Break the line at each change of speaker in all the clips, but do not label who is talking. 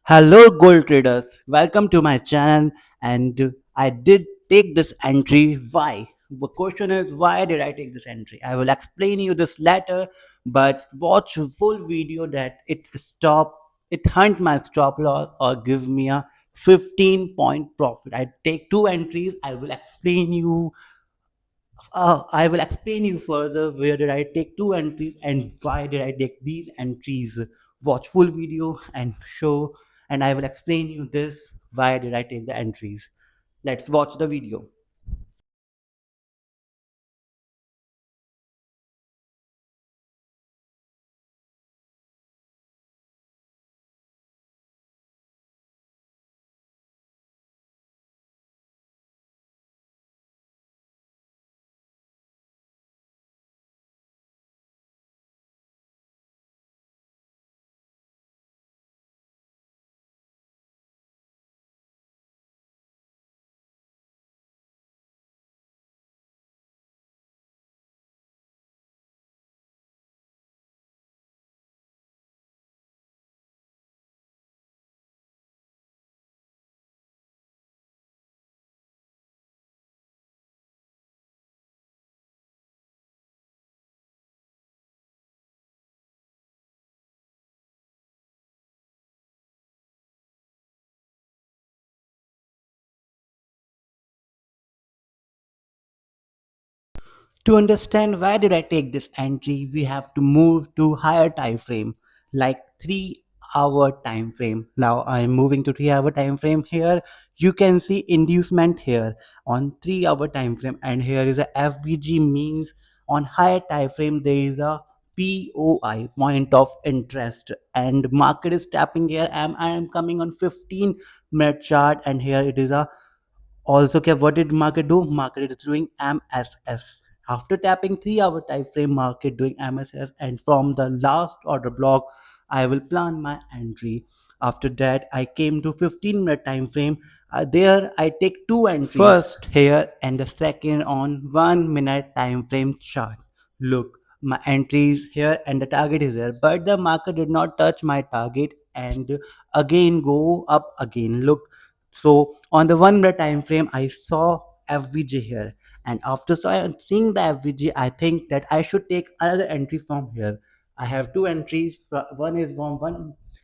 Hello, gold traders. Welcome to my channel. And I did take this entry. Why? The question is, why did I take this entry? I will explain you this later, but watch full video that it hunt my stop loss or give me a 15-point profit. I take two entries. I will explain you further where did I take two entries and why did I take these entries. Watch full video and I will explain you this why did I take the entries. Let's watch the video. To understand why did I take this entry, we have to move to higher time frame, like 3 hour time frame. Now I'm moving to 3 hour time frame here. You can see inducement here on 3 hour time frame, and here is a FVG means on higher time frame there is a POI point of interest and market is tapping here. I am coming on 15-minute chart and here it is a also, okay, what did market do? Market is doing MSS. After tapping 3 hour time frame, market doing MSS, and from the last order block, I will plan my entry. After that, I came to 15-minute time frame. There, I take two entries. First here and the second on 1 minute time frame chart. Look, my entries here and the target is there, but the market did not touch my target and again go up again. Look, so on the 1 minute time frame, I saw FVG here, and after seeing the FVG, I think that I should take another entry from here. I have two entries. One is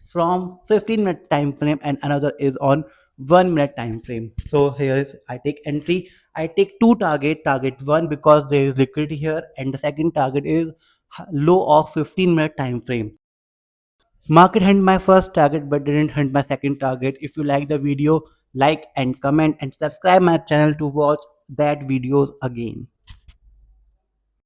from 15-minute time frame, and another is on 1 minute time frame. So here is I take entry. I take two target one because there is liquidity here, and the second target is low of 15-minute time frame. Market hunt my first target but didn't hunt my second target. If you like the video, like and comment and subscribe my channel to watch that videos again.